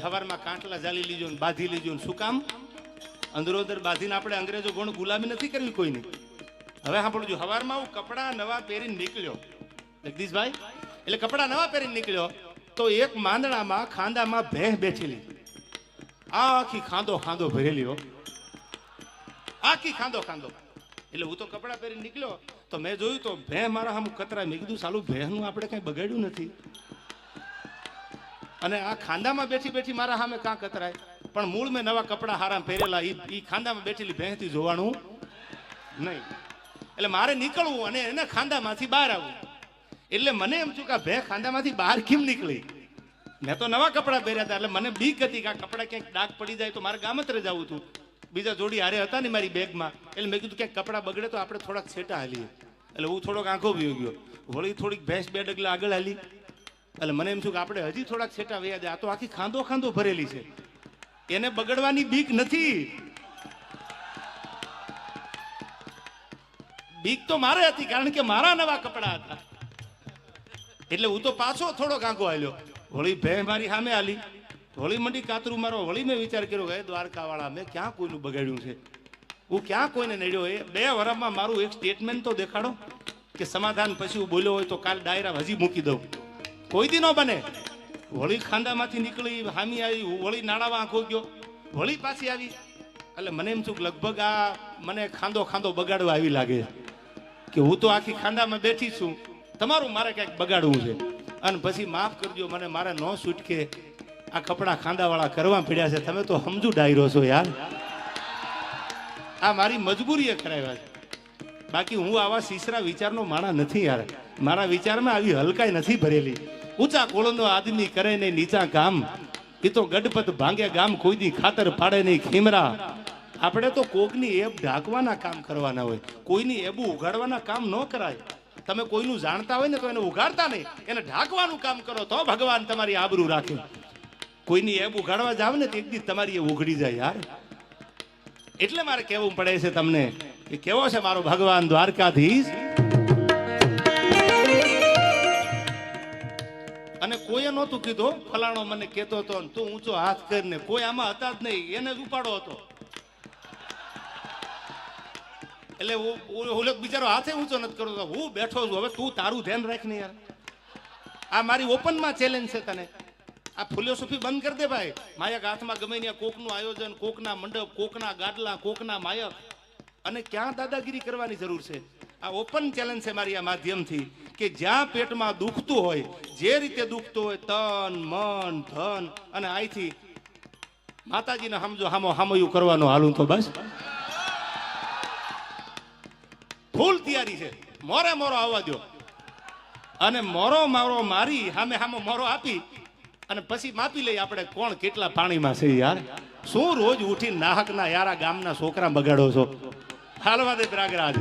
હવારમાં કાંટલા જાલી લીજો ને બાંધી લીજો ને શું કામ? અંદરોદર બાંધીને આપણે અંગ્રેજો ગુણ ગુલામી નથી કરવી કોઈની. હવે સાંભળજો, હવારમાં હું કપડા નવા પહેરીને નીકળ્યો જગદીશભાઈ, એટલે કપડા નવા પહેરીને નીકળ્યો તો એક માંદણામાં ખાંદામાં ભેંસ બેઠેલી, આખી ખાંદો ખાંદો ભરેલી હો, આખી ખાંદો ખાંદો. એટલે હું તો કપડા પહેરીને નીકળ્યો તો મેં જોયું તો ભેંસ મારા સામે કતરા. મેં કીધું સાલું ભેંસનું આપણે કઈ બગાડ્યું નથી અને આ ખાંદામાં બેઠી બેઠી મારા સામે કાં કતરાય. પણ મૂળ મેં નવા કપડા હારા પહેરેલા, એ ખાંદામાં બેઠેલી ભેંસથી જોવાનું નહીં. એટલે મારે નીકળવું અને એને ખાંદામાંથી બહાર આવવું. એટલે મને એમ છું કે ભે ખાંદામાંથી બહાર કેમ નીકળી? મેં તો નવા કપડાં પહેર્યા હતા એટલે મને બીક હતી કે આ કપડાં ક્યાંક ડાઘ પડી જાય તો મારે ગામત્રે જવું હતું. બીજા જોડી હારે હતા ને મારી બેગમાં, એટલે મેં કીધું ક્યાંક કપડાં બગડે તો આપણે થોડાક છેટા હાલીએ. એટલે હું થોડોક આંખો વયો ગયો, વળી થોડીક ભેંસ બે ડગલા આગળ હાલી. એટલે મને એમ છું કે આપણે હજી થોડાક છેટા વયા જાય. આ તો આખી ખાંદો ખાંદો ભરેલી છે, એને બગડવાની બીક નથી. બીક તો મારે હતી કારણ કે મારા નવા કપડા હતા. એટલે હું તો પાછો થોડોક આંખો હાલ્યો, વળી ભેંસ મારી સામે હાલી, વળી મંડી કાતરું મારો. વળી મેં વિચાર કર્યો કે દ્વારકા વાળા મેં ક્યાં કોઈનું બગાડ્યું છે, હું ક્યાં કોઈને નડ્યો? એ 2 વર્ષમાં મારું એક સ્ટેટમેન્ટ તો દેખાડો કે સમાધાન પછી હું બોલ્યો હોય તો કાલ ડાયરા હજી મૂકી દઉં. કોઈ દી ન બને. વળી ખાંદામાંથી નીકળી હામી આવી, વળી નાળામાં આંખો ગયો, વળી પાછી આવી. એટલે મને એમ છું કે લગભગ આ મને ખાંદો ખાંદો બગાડવા આવી લાગે કે હું તો આખી ખાંદામાં બેઠી છું, તમારું મારે ક્યાંક બગાડવું છે. અને પછી માફ કરજો મને, મારે ન છૂટકે આ કપડા ખાંદાવાળા કરવા પડ્યા છે. તમે તો સમજુ ડાયરો છો યાર, આ મારી મજબૂરીએ કરાવ્યા છે. બાકી હું આવા સીસરા વિચારનો માણા નથી યાર. મારા વિચારમાં આવી હલકાઈ નથી ભરેલી. ઊંચા કોળનો આદમી કરે નહીં નીચા કામ, એ તો ગડપત ભાંગે ગામ, કોઈ દી ખાતર પાડે નહીં ખીમરા. આપણે તો કોકની એબ ઢાંકવાના કામ કરવાના હોય, કોઈની એબું ઉગાડવાના કામ ન કરાય. તમે કોઈનું જાણતા હોય ને તો એને ઉગાડતા નહીં, એને ઢાંકવાનું કામ કરો તો ભગવાન તમારી આબરૂ રાખે. કોઈની એબ ઉગાડવા જાવ ને તો એક દી તમારી એ ઉઘડી જાય યાર. એટલે મારે કહેવું પડે છે તમને કે કેવો છે મારો ભગવાન દ્વારકાધીશ. અને કોઈએ નહોતું કીધું ફલાણો મને કહેતો હતો તું ઊંચો હાથ કરીને, કોઈ આમાં હતા જ નહીં, એને જ ઉપાડો હતો. એટલે ઓલો બિચારો હાથે ઊંચો નથી કરતો, હું બેઠો છું. હવે તું તારું ધ્યાન રાખ ને યાર. આ મારી ઓપનમાં ચેલેન્જ છે તને. આ ફિલોસોફી બંધ કરી દે ભાઈ. માયક હાથમાં ગમે ત્યાં કોકનું આયોજન, કોકના મંડપ, કોકના ગાડલા, કોકના માયક, અને ક્યાં દાદાગીરી કરવાની જરૂર છે? આ ઓપન ચેલેન્જ છે મારી આ માધ્યમથી કે જ્યાં પેટમાં દુખતું હોય, જે રીતે દુખતું હોય, તન મન ધન, અને અહીંથી માતાજીને સમજો હામો હામયું કરવાનો હાલું તો બસ ફૂલ તૈયારી છે. મોરે મોરો આવવા દો અને મોરો મારો મારી સામે સામો મોરો આપી અને પછી માપી લઈ આપણે કોણ કેટલા પાણીમાં છે યાર. શું રોજ ઉઠી નાહકના યારા ગામના છોકરા બગાડો છો? હાલવા દે ત્રાગરાજ.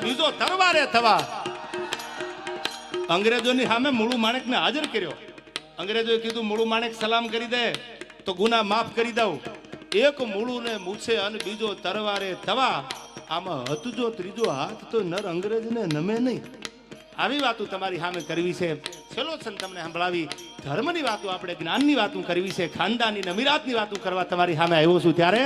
બીજો તરવારે થવા. અંગ્રેજોની સામે મુળુ માણેકને હાજર કર્યો. અંગ્રેજોએ કીધું મુળુ માણેક સલામ કરી દે તો ગુના માફ કરી દઉં. એક મુળુને મૂછે અને બીજો તરવારે થવા. આમાં હતજો ત્રીજો હાથ તો નર અંગ્રેજને નમે નહીં. આવી વાતો તમારી સામે કરવી છે. છેલ્લો છે તમને સંભળાવી. ધર્મની વાતો આપણે જ્ઞાનની વાતો કરવી છે. ખાનદાની નમીરાતની વાતો કરવા તમારી સામે આવ્યો છું ત્યારે